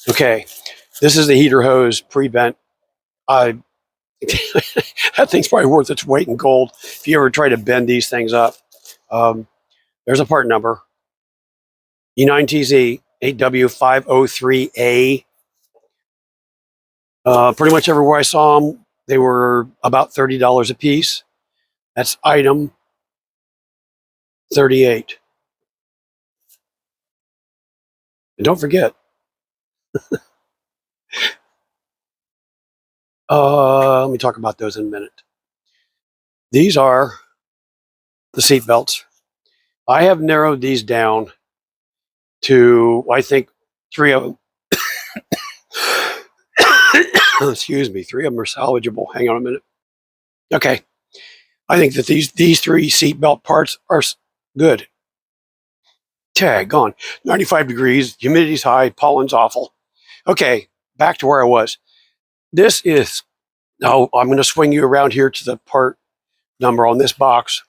Okay, this is the heater hose pre-bent. That thing's probably worth its weight in gold if you ever try to bend these things up. There's a part number. E9TZ 8W503A. Pretty much everywhere I saw them, they were about $30 a piece. That's item 38. And don't forget, let me talk about those in a minute. These are the seat belts. I have narrowed these down to, I think, three of them. Excuse me, three of them are salvageable. Hang on a minute. Okay. I think that these three seat belt parts are good. Tag on. 95 degrees, humidity's high, pollen's awful. Okay, back to where I was. This is, now I'm going to swing you around here to the part number on this box.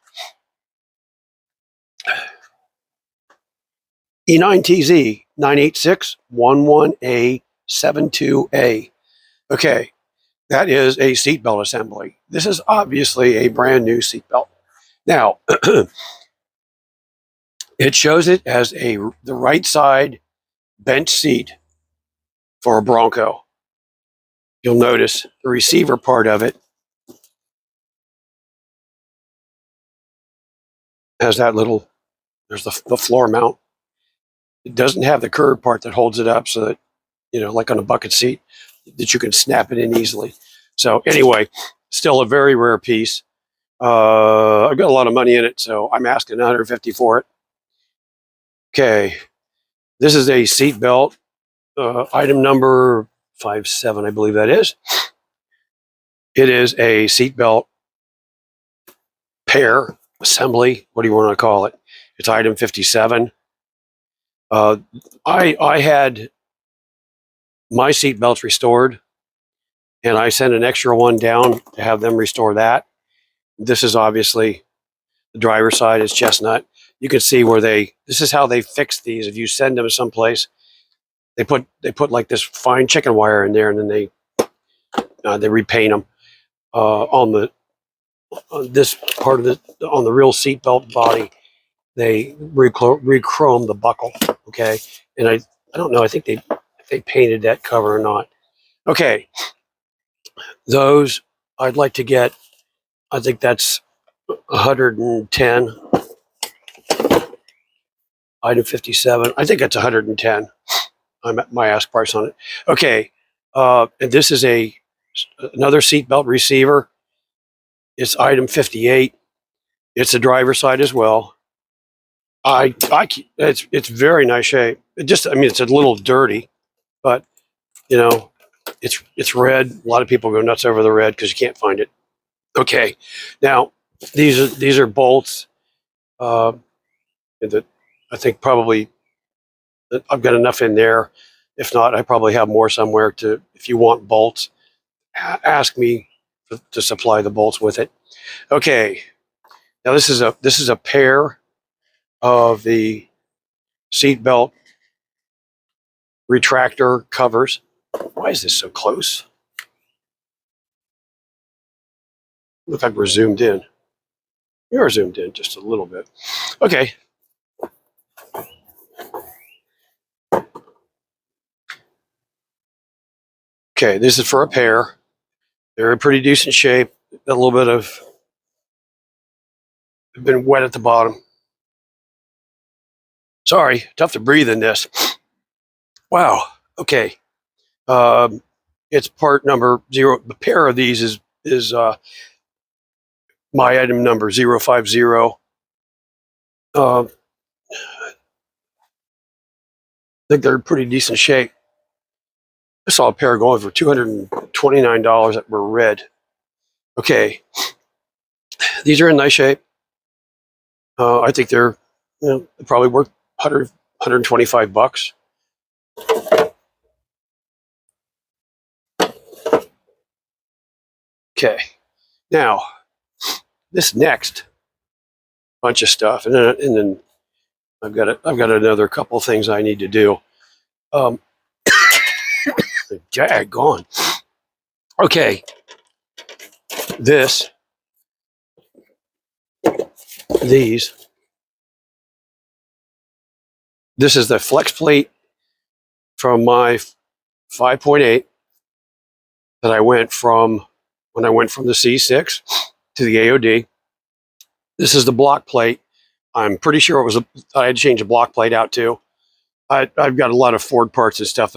E9TZ 98611A72A. Okay, that is a seatbelt assembly. This is obviously a brand new seatbelt. Now, it shows it as the right side bench seat for a Bronco. You'll notice the receiver part of it has that little, there's the floor mount. It doesn't have the curved part that holds it up so that, like on a bucket seat, that you can snap it in easily. So anyway, still a very rare piece. I've got a lot of money in it, so I'm asking $150 for it. Okay, this is a seat belt, item number 57, I believe that is. It is a seat belt pair assembly. What do you want to call it? It's item 57. I had my seat belts restored, and I sent an extra one down to have them restore that. This is obviously the driver's side is chestnut. You can see where this is how they fix these. If you send them someplace, they put like this fine chicken wire in there, and then they repaint them on this part of on the real seatbelt body. They rechrome the buckle. Okay, and I don't know. I think they painted that cover or not. Okay, those I'd like to get. I think that's 110. Item 57. I think that's 110. I'm at my ask price on it. Okay, and this is another seatbelt receiver. It's item 58. It's a driver's side as well. It's very nice shape. It's a little dirty, but it's red. A lot of people go nuts over the red because you can't find it. Okay, now these are bolts. That I think probably I've got enough in there. If not, I probably have more somewhere. If you want bolts, ask me to supply the bolts with it. Okay, now this is a pair of the seat belt retractor covers. Why is this so close? Look like we're zoomed in. You're zoomed in just a little bit. Okay. Okay, this is for a pair. They're in pretty decent shape. A little bit of been wet at the bottom. Sorry, tough to breathe in this. Wow. Okay. It's part number 0. The pair of these is my item number 050. I think they're in pretty decent shape. I saw a pair going for $229 that were red. Okay, these are in nice shape. I think they're probably worth $125. Okay, now this next bunch of stuff, and then I've got another couple things I need to do. Daggone. Okay, these this is the flex plate from my 5.8 that I went from when I went from the C6 to the AOD. This is the block plate. I'm pretty sure I had to change the block plate out too. I've got a lot of Ford parts and stuff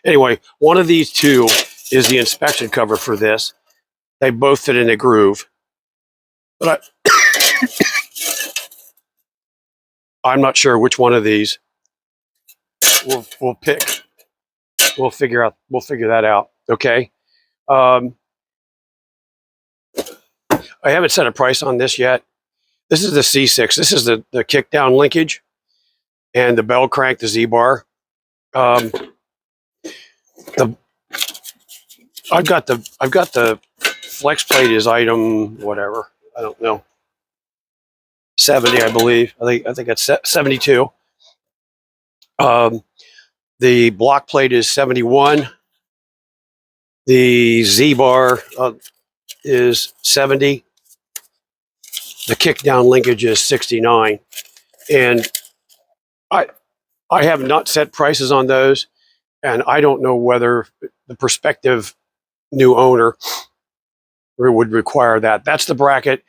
anyway, one of these two is the inspection cover for this. They both fit in a groove, but I'm not sure which one of these we'll pick. We'll figure that out. Okay. I haven't set a price on this yet. This is the C6. This is the kick down linkage and the bell crank, the Z bar. I've got the flex plate is item whatever. I don't know. 70, I believe. I think it's 72. The block plate is 71. The Z bar is 70. The kick down linkage is 69. And I have not set prices on those, and I don't know whether the prospective new owner would require that. That's the bracket.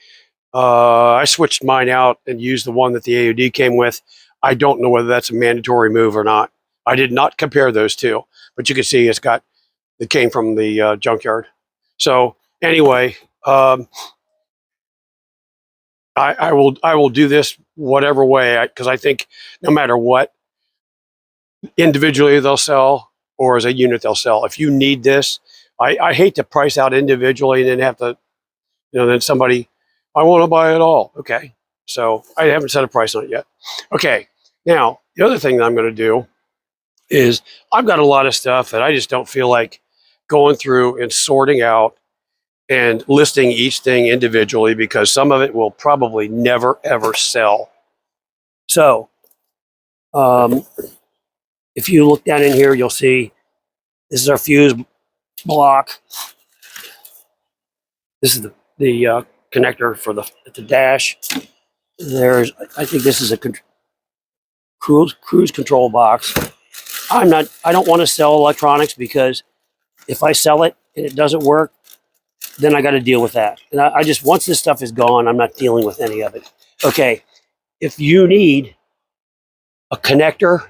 I switched mine out and used the one that the AOD came with. I don't know whether that's a mandatory move or not. I did not compare those two, but you can see it came from the junkyard. So anyway, I will do this whatever way, because I think no matter what, individually they'll sell or as a unit they'll sell. If you need this, I hate to price out individually and then have to, then somebody, I want to buy it all. Okay, so I haven't set a price on it yet. Okay, now the other thing that I'm going to do is I've got a lot of stuff that I just don't feel like going through and sorting out and listing each thing individually, because some of it will probably never ever sell. So if you look down in here, you'll see this is our fuse block. This is the connector for the dash. There's, I think this is a cruise control box. I don't want to sell electronics, because if I sell it and it doesn't work, then I got to deal with that. And I just, once this stuff is gone, I'm not dealing with any of it. Okay, if you need a connector,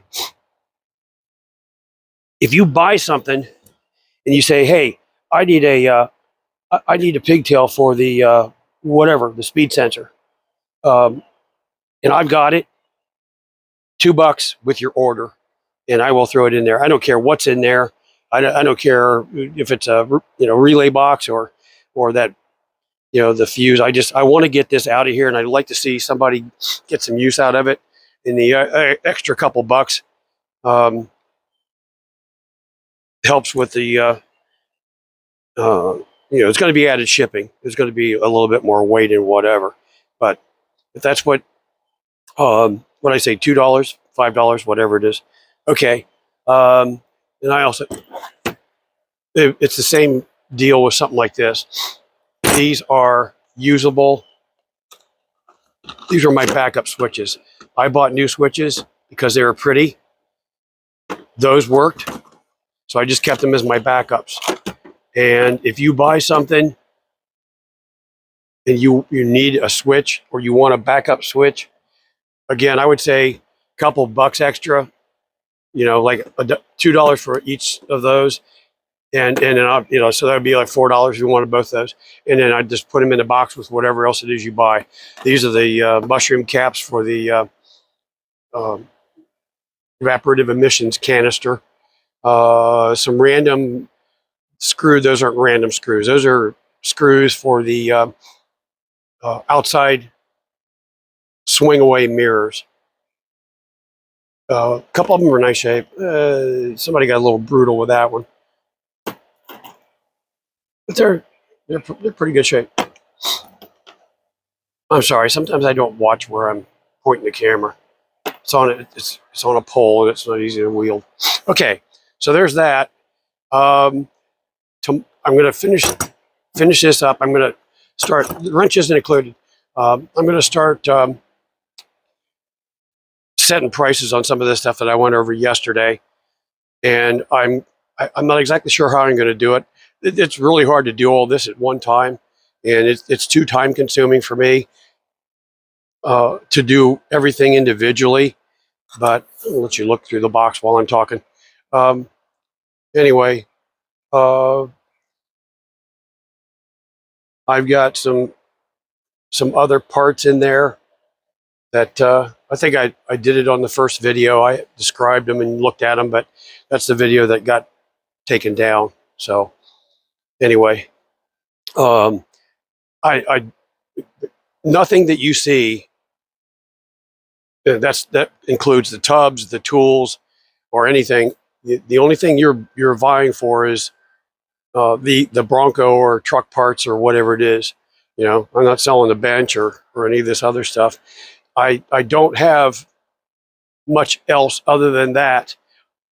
if you buy something and you say, hey, I need a pigtail for the whatever, the speed sensor, and I've got it, $2 with your order, and I will throw it in there. I don't care what's in there. I don't care if it's a relay box or that the fuse. I want to get this out of here, and I'd like to see somebody get some use out of it. And the extra couple bucks helps with the it's going to be added shipping. There's going to be a little bit more weight and whatever. But if that's what I say, $2, $5, whatever it is, okay. And I also, it's the same deal with something like this. These are usable. These are my backup switches. I bought new switches because they were pretty. Those worked, so I just kept them as my backups. And if you buy something and you need a switch, or you want a backup switch, again, I would say a couple bucks extra, like $2 for each of those. And then so that would be like $4 if you wanted both those. And then I just put them in a box with whatever else it is you buy. These are the mushroom caps for the evaporative emissions canister. Some random screw. Those aren't random screws. Those are screws for the outside swing away mirrors. A couple of them are nice shape. Somebody got a little brutal with that one, but they're pretty good shape. I'm sorry. Sometimes I don't watch where I'm pointing the camera. It's on a pole, and it's not easy to wield. Okay, so there's that. I'm going to finish this up. I'm going to start. The wrench isn't included. I'm going to start setting prices on some of this stuff that I went over yesterday, and I'm not exactly sure how I'm going to do it. It's really hard to do all this at one time, and it's too time consuming for me to do everything individually. But I'll let you look through the box while I'm talking. Anyway, I've got some other parts in there that I think I did it on the first video. I described them and looked at them, but that's the video that got taken down. So anyway, I nothing that you see that includes the tubs, the tools, or anything. The only thing you're vying for is the Bronco or truck parts or whatever it is. I'm not selling the bench or any of this other stuff. I don't have much else other than that.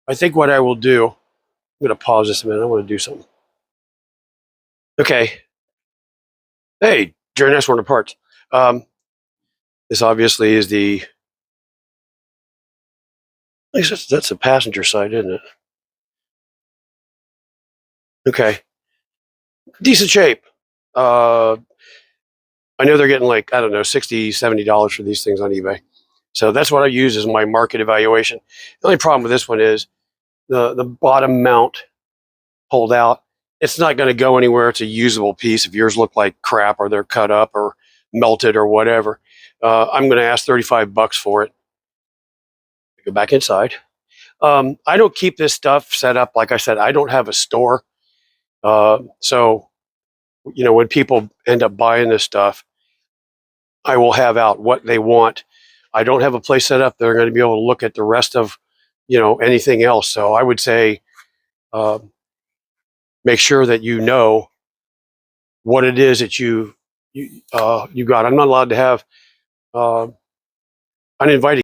I think what I will do, I'm going to pause this a minute. I want to do something. Okay. Hey, Jerry, nice one of parts. This obviously is at least that's the passenger side, isn't it? Okay. Decent shape. I know they're getting like, I don't know, $60, $70 for these things on eBay. So that's what I use as my market evaluation. The only problem with this one is the bottom mount pulled out, it's not going to go anywhere. It's a usable piece. If yours look like crap or they're cut up or melted or whatever, I'm going to ask $35 for it. Go back inside. I don't keep this stuff set up. Like I said, I don't have a store. So, when people end up buying this stuff, I will have out what they want. I don't have a place set up. They're going to be able to look at the rest of, anything else. So I would say, make sure that you know what it is that you got. I'm not allowed to have uninvited